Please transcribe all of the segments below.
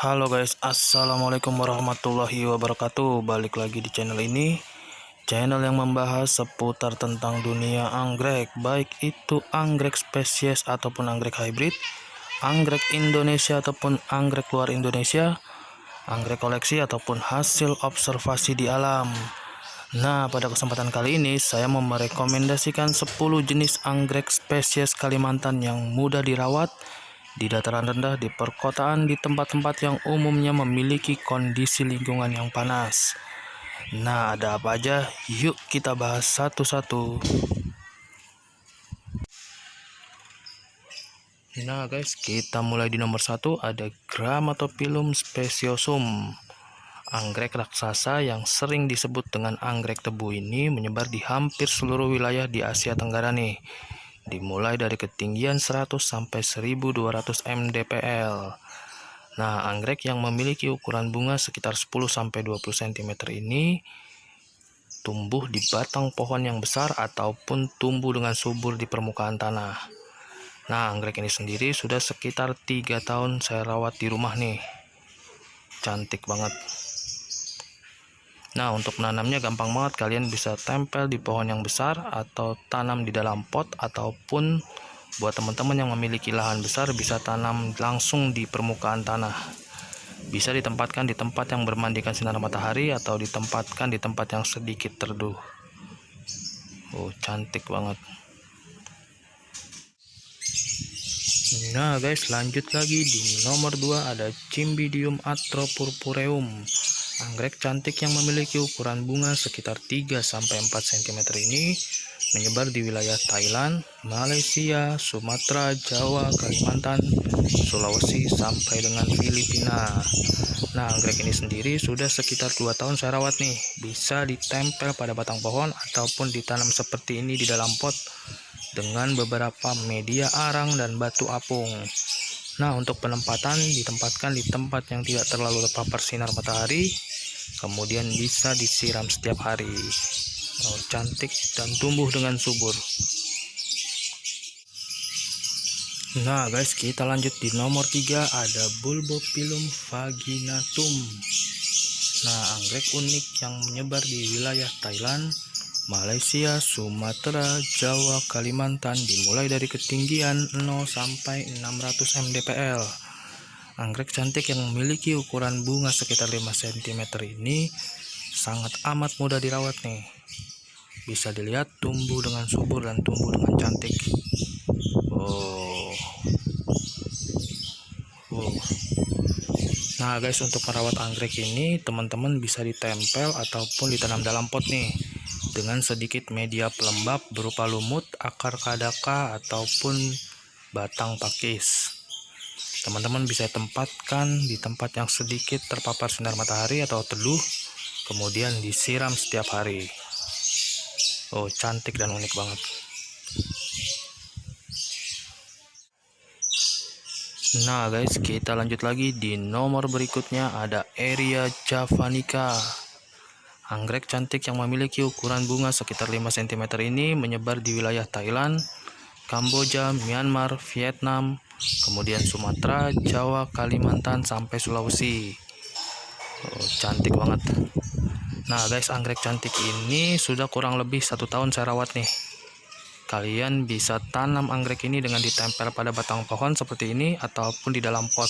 Halo guys, assalamualaikum warahmatullahi wabarakatuh. Balik lagi di channel ini, channel yang membahas seputar tentang dunia anggrek, baik itu anggrek spesies ataupun anggrek hybrid, anggrek Indonesia ataupun anggrek luar Indonesia, anggrek koleksi ataupun hasil observasi di alam. Nah, pada kesempatan kali ini saya mau merekomendasikan 10 jenis anggrek spesies Kalimantan yang mudah dirawat di dataran rendah, di perkotaan, di tempat-tempat yang umumnya memiliki kondisi lingkungan yang panas. Nah, ada apa aja? Yuk kita bahas satu-satu. Nah guys, kita mulai di nomor 1, ada Grammatophyllum speciosum. Anggrek raksasa yang sering disebut dengan anggrek tebu ini menyebar di hampir seluruh wilayah di Asia Tenggara nih. Dimulai dari ketinggian 100 sampai 1200 mdpl. Nah, anggrek yang memiliki ukuran bunga sekitar 10 sampai 20 cm ini tumbuh di batang pohon yang besar ataupun tumbuh dengan subur di permukaan tanah. Nah, anggrek ini sendiri sudah sekitar 3 tahun saya rawat di rumah nih. Cantik banget. Nah, untuk menanamnya gampang banget, kalian bisa tempel di pohon yang besar atau tanam di dalam pot, ataupun buat teman-teman yang memiliki lahan besar bisa tanam langsung di permukaan tanah. Bisa ditempatkan di tempat yang bermandikan sinar matahari atau ditempatkan di tempat yang sedikit teduh. Oh, cantik banget. Nah guys, lanjut lagi di nomor 2, ada Cymbidium atropurpureum. Anggrek cantik yang memiliki ukuran bunga sekitar 3 sampai 4 cm ini menyebar di wilayah Thailand, Malaysia, Sumatera, Jawa, Kalimantan, Sulawesi sampai dengan Filipina. Nah, anggrek ini sendiri sudah sekitar 2 tahun saya rawat nih. Bisa ditempel pada batang pohon ataupun ditanam seperti ini di dalam pot dengan beberapa media arang dan batu apung. Nah, untuk penempatan ditempatkan di tempat yang tidak terlalu terpapar sinar matahari, kemudian bisa disiram setiap hari. Oh, cantik dan tumbuh dengan subur. Nah guys, kita lanjut di nomor 3, ada Bulbophyllum vaginatum. Nah, anggrek unik yang menyebar di wilayah Thailand, Malaysia, Sumatera, Jawa, Kalimantan, dimulai dari ketinggian 0 sampai 600 mdpl. Anggrek cantik yang memiliki ukuran bunga sekitar 5 cm ini sangat amat mudah dirawat nih. Bisa dilihat tumbuh dengan subur dan tumbuh dengan cantik. Nah guys, untuk merawat anggrek ini teman-teman bisa ditempel ataupun ditanam dalam pot nih, dengan sedikit media pelembab berupa lumut, akar kadaka, ataupun batang pakis. Teman-teman bisa tempatkan di tempat yang sedikit terpapar sinar matahari atau teduh, kemudian disiram setiap hari. Oh, cantik dan unik banget. Nah guys, kita lanjut lagi di nomor berikutnya, ada Eria javanica. Anggrek cantik yang memiliki ukuran bunga sekitar 5 cm ini menyebar di wilayah Thailand, Kamboja, Myanmar, Vietnam, kemudian Sumatera, Jawa, Kalimantan, sampai Sulawesi. Oh, cantik banget. Nah guys, anggrek cantik ini sudah kurang lebih 1 tahun saya rawat nih. Kalian bisa tanam anggrek ini dengan ditempel pada batang pohon seperti ini ataupun di dalam pot.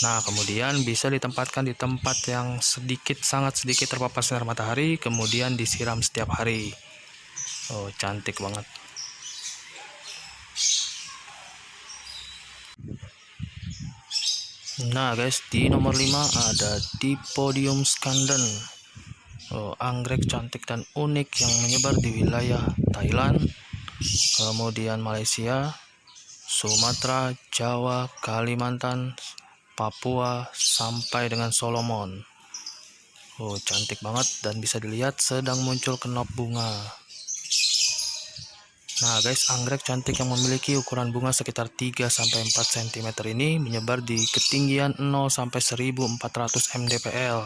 Nah, kemudian bisa ditempatkan di tempat yang sangat sedikit terpapar sinar matahari, kemudian disiram setiap hari. Oh, cantik banget. Nah guys, di nomor 5 ada Dipodium scandens. Oh, anggrek cantik dan unik yang menyebar di wilayah Thailand, kemudian Malaysia, Sumatera, Jawa, Kalimantan, Papua, sampai dengan Solomon. Oh, cantik banget dan bisa dilihat sedang muncul kenop bunga. Nah guys, anggrek cantik yang memiliki ukuran bunga sekitar 3 sampai 4 cm ini menyebar di ketinggian 0 sampai 1400 mdpl.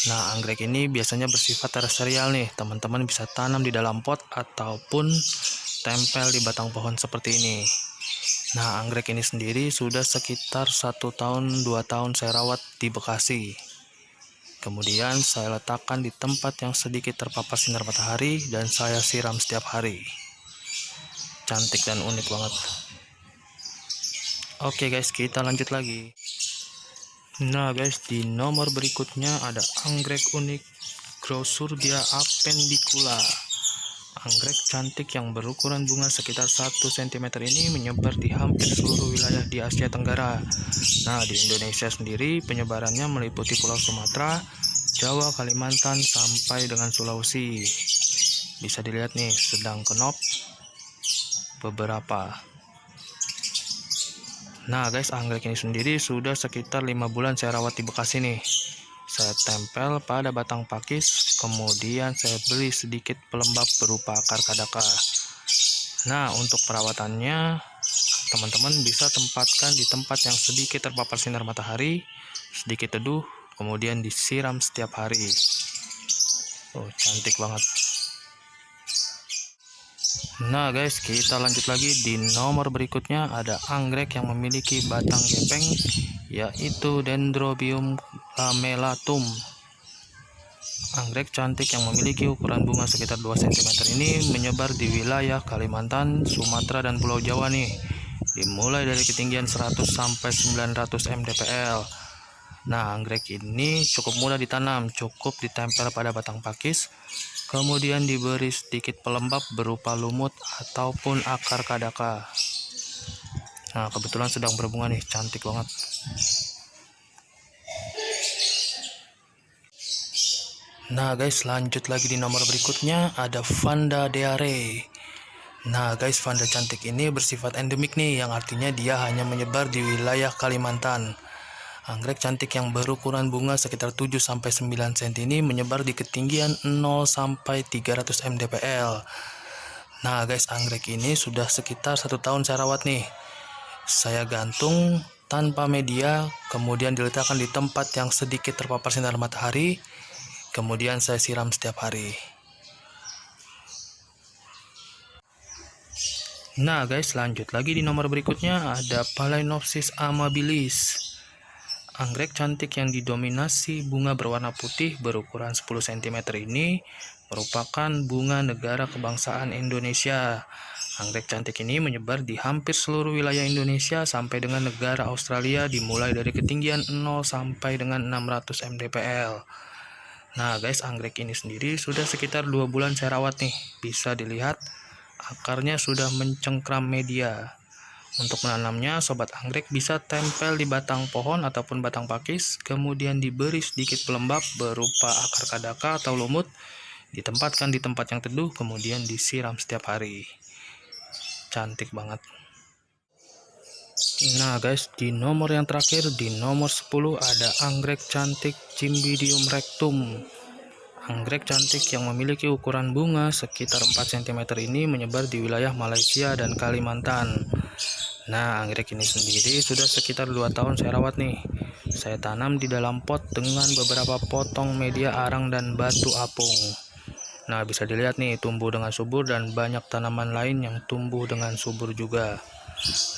Nah, anggrek ini biasanya bersifat terestrial nih. Teman-teman bisa tanam di dalam pot ataupun tempel di batang pohon seperti ini. Nah, anggrek ini sendiri sudah sekitar 1 tahun 2 tahun saya rawat di Bekasi. Kemudian saya letakkan di tempat yang sedikit terpapar sinar matahari dan saya siram setiap hari. Cantik dan unik banget. Oke guys, kita lanjut lagi. Nah guys, di nomor berikutnya ada anggrek unik Grossurdia appendicula. Anggrek cantik yang berukuran bunga sekitar 1 cm ini menyebar di hampir seluruh wilayah di Asia Tenggara. Nah, di Indonesia sendiri penyebarannya meliputi Pulau Sumatera, Jawa, Kalimantan, sampai dengan Sulawesi. Bisa dilihat nih, sedang kenop beberapa. Nah guys, anggrek ini sendiri sudah sekitar 5 bulan saya rawat di Bekasi nih. Saya tempel pada batang pakis, kemudian saya beri sedikit pelembab berupa akar kadaka. Nah, untuk perawatannya, teman-teman bisa tempatkan di tempat yang sedikit terpapar sinar matahari, sedikit teduh, kemudian disiram setiap hari. Oh, cantik banget. Nah guys, kita lanjut lagi. Di nomor berikutnya ada anggrek yang memiliki batang gepeng, yaitu Dendrobium lamellatum. Anggrek cantik yang memiliki ukuran bunga sekitar 2 cm ini menyebar di wilayah Kalimantan, Sumatera, dan Pulau Jawa nih, dimulai dari ketinggian 100 sampai 900 mdpl. Nah, anggrek ini cukup mudah ditanam, cukup ditempel pada batang pakis, kemudian diberi sedikit pelembab berupa lumut ataupun akar kadaka. Nah, kebetulan sedang berbunga nih, cantik banget. Nah guys, lanjut lagi di nomor berikutnya ada Vanda deare. Nah guys, Vanda cantik ini bersifat endemik nih, yang artinya dia hanya menyebar di wilayah Kalimantan. Anggrek cantik yang berukuran bunga sekitar 7-9 cm ini menyebar di ketinggian 0-300 mdpl. Nah guys, anggrek ini sudah sekitar 1 tahun saya rawat nih. Saya gantung tanpa media, kemudian diletakkan di tempat yang sedikit terpapar sinar matahari, kemudian saya siram setiap hari. Nah guys, lanjut lagi di nomor berikutnya ada Phalaenopsis amabilis. Anggrek cantik yang didominasi bunga berwarna putih berukuran 10 cm ini merupakan bunga negara kebangsaan Indonesia. Anggrek cantik ini menyebar di hampir seluruh wilayah Indonesia sampai dengan negara Australia, dimulai dari ketinggian 0 sampai dengan 600 mdpl. Nah guys, anggrek ini sendiri sudah sekitar 2 bulan saya rawat nih. Bisa dilihat akarnya sudah mencengkram media. Untuk menanamnya, sobat anggrek bisa tempel di batang pohon ataupun batang pakis, kemudian diberi sedikit pelembab berupa akar kadaka atau lumut, ditempatkan di tempat yang teduh, kemudian disiram setiap hari. Cantik banget. Nah guys, di nomor yang terakhir, di nomor 10 ada anggrek cantik Cymbidium rectum. Anggrek cantik yang memiliki ukuran bunga sekitar 4 cm ini menyebar di wilayah Malaysia dan Kalimantan. Nah, anggrek ini sendiri sudah sekitar 2 tahun saya rawat nih. Saya tanam di dalam pot dengan beberapa potong media arang dan batu apung. Nah, bisa dilihat nih, tumbuh dengan subur dan banyak tanaman lain yang tumbuh dengan subur juga.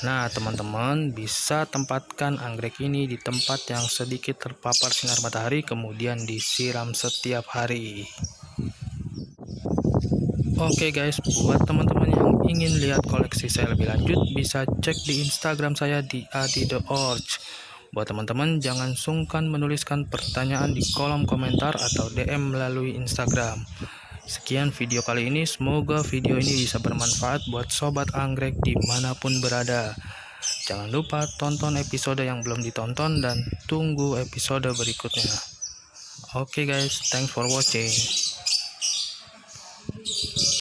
Nah, teman-teman bisa tempatkan anggrek ini di tempat yang sedikit terpapar sinar matahari, kemudian disiram setiap hari. Oke guys, buat teman-teman yang ingin lihat koleksi saya lebih lanjut, bisa cek di Instagram saya di adi.org. Buat teman-teman, jangan sungkan menuliskan pertanyaan di kolom komentar atau DM melalui Instagram. Sekian video kali ini, semoga video ini bisa bermanfaat buat sobat anggrek dimanapun berada. Jangan lupa tonton episode yang belum ditonton dan tunggu episode berikutnya. Oke guys, thanks for watching.